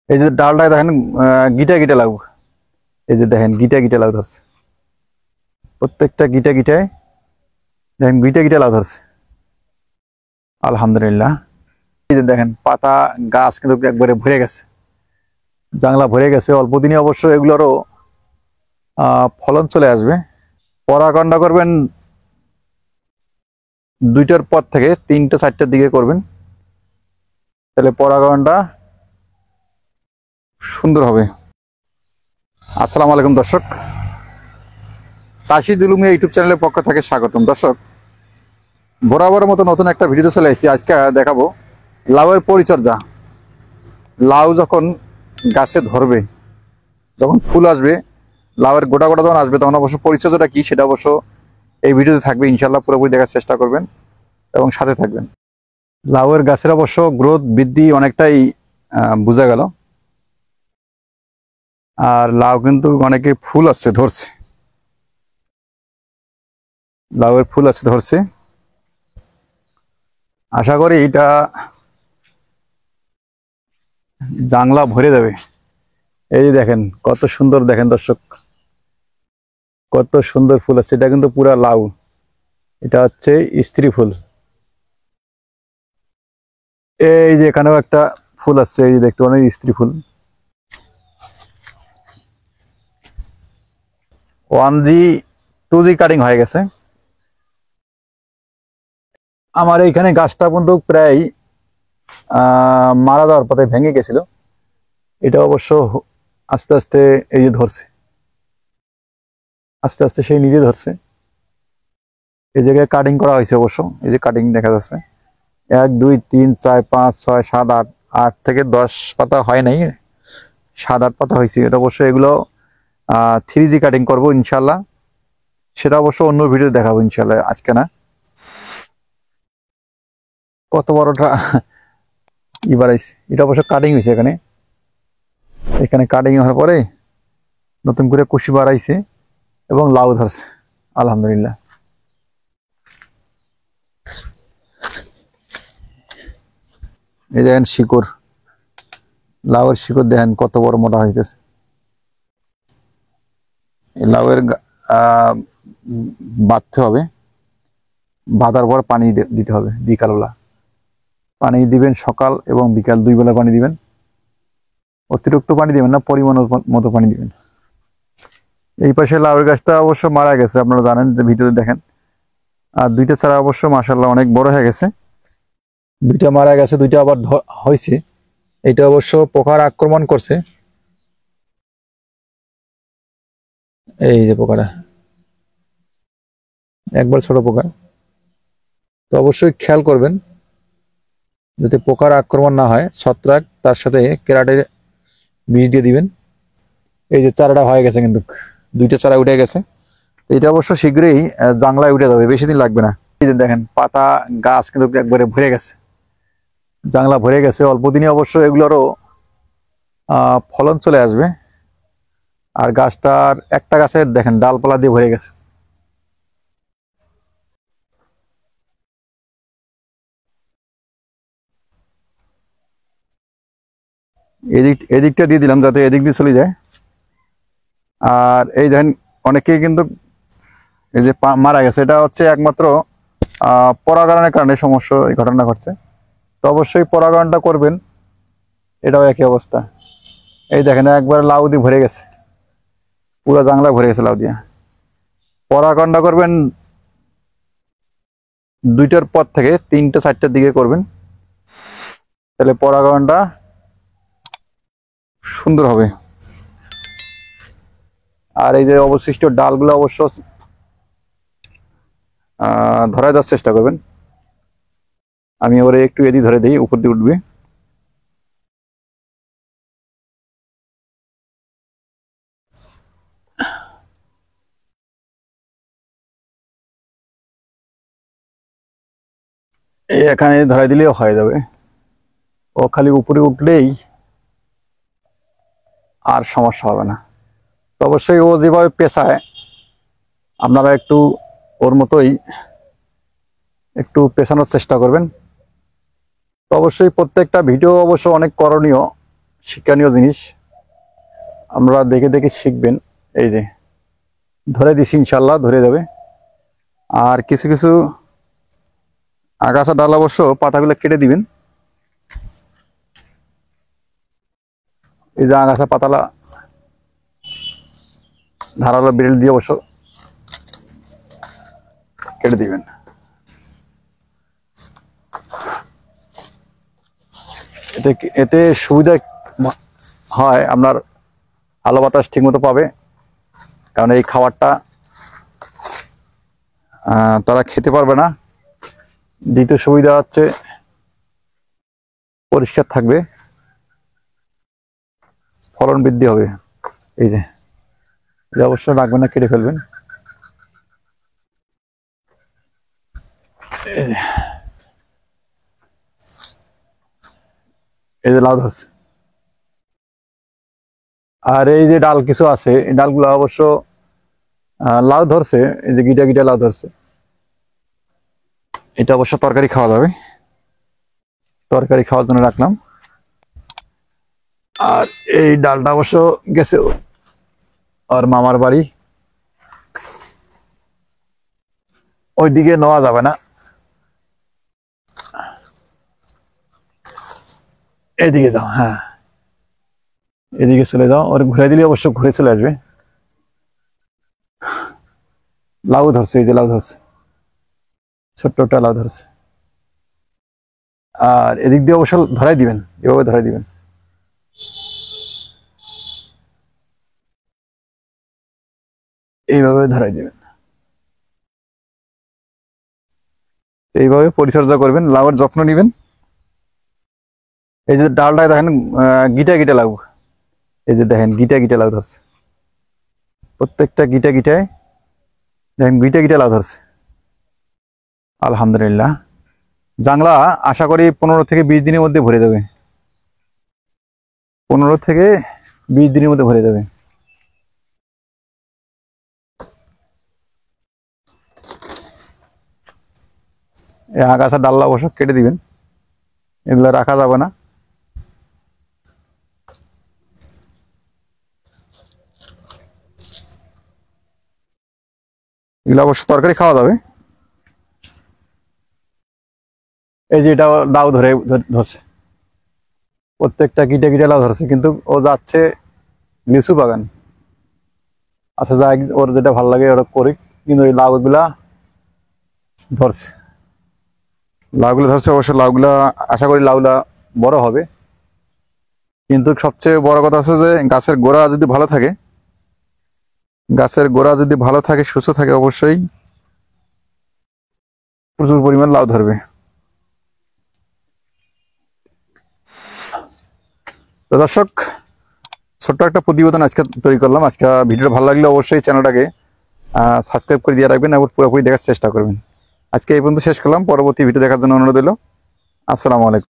এই যে ডালটা দেখেন গিটা গিটা লাউ। এই যে দেখেন গিটা গিটা লাউ ধরছে, প্রত্যেকটা গিটা গিটায় দেখেন গিটা গিটা লাউ ধরছে। আলহামদুলিল্লাহ। এই যে দেখেন পাতা গাছ কিন্তু একবারে ভরে গেছে, জাংলা ভরে গেছে। অল্প দিনে অবশ্য এগুলোরও ফলন চলে আসবে। পরাগণটা করবেন 2টার পর থেকে 3টে 4টের দিকে করবেন, তাহলে পরাগণটা সুন্দর হবে। আসসালামু আলাইকুম দর্শক, চাষি দুলুমিয়া ইউটিউব চ্যানেলের পক্ষ থেকে স্বাগতম। দর্শক, বরাবরের মতো নতুন একটা ভিডিওতে চলে এসেছি। আজকে দেখাবো লাউয়ের পরিচর্যা। লাউ যখন গাছে ধরবে, যখন ফুল আসবে, লাউয়ের গোটা গোটা যখন আসবে, তখন অবশ্য পরিচর্যাটা কি সেটা অবশ্য এই ভিডিওতে থাকবে। ইনশাল্লাহ পুরোপুরি দেখার চেষ্টা করবেন এবং সাথে থাকবেন। লাউয়ের গাছের অবশ্য গ্রোথ বৃদ্ধি অনেকটাই বোঝা গেল। আর লাউ কিন্তু অনেকে ফুল আসছে ধরছে, লাউয়ের ফুল আসছে ধরছে। আশা করি এটা জাংলা ভরে দেবে। এই যে দেখেন কত সুন্দর, দেখেন দর্শক কত সুন্দর ফুল আসছে। এটা কিন্তু পুরা লাউ, এটা হচ্ছে স্ত্রী ফুল। এই যে এখানেও একটা ফুল আসছে, এই যে দেখতে পারেন স্ত্রী ফুল। 1G 2G কাটিং হয়ে গেছে। আমার এইখানে গাছটা কিন্তু প্রায় মারা যাওয়ার পথে ভেঙে গেছিল। এটা অবশ্য আস্তে আস্তে এই যে ধরছে, আস্তে আস্তে সেই নিজে ধরছে। এই জায়গায় কাটিং করা হয়েছে অবশ্য, এই যে কাটিং দেখা যাচ্ছে। 1 2 3 4 5 6 7 8, 8 থেকে 10 পাতা হয় নাই, 7 8 পাতা হয়েছে। এটা অবশ্য এগুলো 3G কাটিং করবো ইনশাল্লাহ, সেটা অবশ্য অন্য ভিডিও দেখাবো ইনশাল্লাহ, আজকে না। কত বড়টা এবার আইছে, এটা অবশ্য কাটিং হয়েছে। এখানে এখানে কাটিং হওয়ার পরে নতুন করে কুশি বাড়াইছে এবং লাউ ধরছে আলহামদুলিল্লাহ। এই দেখেন শিকড়, লাউয়ের শিকড় দেখেন কত বড় মোটা হইতেছে। এই লাউয়ের বাঁধতে হবে, বাঁধার পর পানি দিতে হবে বিকালবেলা। পানি দিবেন সকাল এবং বিকাল 2 বেলা পানি দিবেন। অতিরিক্ত পানি দিবেন না, পরিমাণ মতো পানি দিবেন। এই পাশে লাউয়ের গাছটা অবশ্য মারা গেছে, আপনারা জানেন যে ভিডিওতে দেখেন। আর 2টা চারা অবশ্য মাশাআল্লাহ অনেক বড় হয়ে গেছে। 2টা মারা গেছে, 2টা আবার হয়েছে। এটা অবশ্য পোকার আক্রমণ করছে, এই যে পোকাটা একবার ছোট পোকা। তো অবশ্যই খেয়াল করবেন যাতে পোকার আক্রমণ না হয়। ছত্রাক তার সাথে কেরাটের বীজ দিয়ে দিবেন। এই যে চারাটা হয়ে গেছে, কিন্তু 2টা চারা উঠে গেছে। এটা অবশ্য শীঘ্রই জাংলায় উঠে যাবে, বেশি দিন লাগবে না। এই যে দেখেন পাতা গাছ কিন্তু একবারে ভরে গেছে, জাংলা ভরে গেছে। অল্প দিনে অবশ্য এগুলোরও ফলন চলে আসবে। আর গাছটার একটা গাছের দেখেন ডালপালা দিয়ে ভরে গেছে। এদিকটা দিয়ে দিলাম যাতে এদিক দিয়ে চলে যায়। আর এই দেখেন অনেকেই কিন্তু এই যে মারা গেছে, এটা হচ্ছে একমাত্র পরাগণের কারণে সমস্যা, এই ঘটনা ঘটছে। তো অবশ্যই পরাগণটা করবেন, এটাও একই অবস্থা। এই দেখেন একবার লাউ দিয়ে ভরে গেছে, পুরো জাংলা ভরে গেছে লাউ দিয়ে। পরাগণটা করবেন 2টার পর থেকে 3টে 4টের দিকে করবেন, তাহলে পরাগণটা সুন্দর হবে। আর এই যে অবশিষ্ট ডালগুলো অবশ্য ধরায় দেওয়ার চেষ্টা করবেন। আমি ওরে একটু এদিক ধরে দিই, উপর দিয়ে উঠবে। এখানে ধরাই দিলেও হয়ে যাবে, ও খালি উপরে উঠলেই আর সমস্যা হবে না। তো অবশ্যই ও যেভাবে পেঁচায় আপনারা একটু ওর মতোই একটু পেছানোর চেষ্টা করবেন। তো অবশ্যই প্রত্যেকটা ভিডিও অবশ্য অনেক করণীয়, শিক্ষণীয় জিনিস, আমরা দেখে দেখে শিখবেন। এই যে ধরে দিছি, ইনশাল্লাহ ধরে যাবে। আর কিছু কিছু আগাছা ডাল অবশ্য পাতাগুলো কেটে দিবেন। এই যে আগাছা পাতালা ধারালো বেরেল দিয়ে অবশ্য কেটে দিবেন। এতে এতে সুবিধা হয়, আপনার আলো বাতাস ঠিক মতো পাবে, কারণ এই খাবারটা তারা খেতে পারবে না। দ্বিতীয় সুবিধা হচ্ছে পরিষ্কার থাকবে, ফলন বৃদ্ধি হবে। এই যে অবশ্যই রাখবেন না, কেটে ফেলবেন। এই যে লাউ ধরছে। আর এই যে ডাল কিছু আছে, এই ডালগুলো অবশ্য লাউ ধরছে, এই যে গিটা গিটা লাউ ধরছে। এটা অবশ্য তরকারি খাওয়া যাবে, তরকারি খাওয়ার জন্য রাখলাম। আর এই ডালটা অবশ্য গেছে আর মামার বাড়ি, ওইদিকে নেওয়া যাবে না, এদিকে যাও। হ্যাঁ, এদিকে চলে যাও, ওর ঘুরে দিলে অবশ্য ঘুরে চলে আসবে। লাউ ধরছে, এই যে লাউ ধরছে, ছোট্ট একটা লাউ ধরছে। আর এদিক দিয়ে অবশ্য ধরাই দিবেন, এভাবে ধরাই দিবেন। এইভাবে ধরাই দিবেন, এইভাবে পরিচর্যা করবেন, লাউয়ের যত্ন নিবেন। এই যে ডালটায় দেখেন গিটা গিটা লাউ, এই যে দেখেন গিটা গিটা লাউ ধরছে, প্রত্যেকটা গিটা গিটায় দেখেন গিটা গিটা লাউ ধরছে। আলহামদুলিল্লাহ। জাংলা আশা করি 15 থেকে 20 দিনের মধ্যে ভরে যাবে, 15 থেকে 20 দিনের মধ্যে ভরে যাবে। এই আগাছা ডাল্লা অবশ্য কেটে দিবেন, এগুলো রাখা যাবে না। এগুলো অবশ্য তরকারি খাওয়া যাবে। এই যে এটা লাউ ধরছে, প্রত্যেকটা গিটে গিটে লাউ ধরছে, কিন্তু ও যাচ্ছে লিচু বাগান। আচ্ছা, যাই, ওর যেটা ভালো লাগে ওরা করি, কিন্তু ওই লাউগুলা ধরছে, লাউগুলো ধরছে। অবশ্য লাউগুলা আশা করি লাউগুলা বড় হবে, কিন্তু সবচেয়ে বড় কথা হচ্ছে যে গাছের গোড়া যদি ভালো থাকে, গাছের গোড়া যদি ভালো থাকে, সুস্থ থাকে, অবশ্যই প্রচুর পরিমাণ লাউ ধরবে। তো দর্শক, ছোট্ট একটা প্রতিবেদন আজকে তৈরি করলাম। আজকে ভিডিওটা ভালো লাগলে অবশ্যই চ্যানেলটাকে সাবস্ক্রাইব করে দিয়ে রাখবেন এবং পুরোপুরি দেখার চেষ্টা করবেন। আজকে এই পর্যন্ত শেষ করলাম, পরবর্তী ভিডিও দেখার জন্য অনুরোধ রইল। আসসালামু আলাইকুম।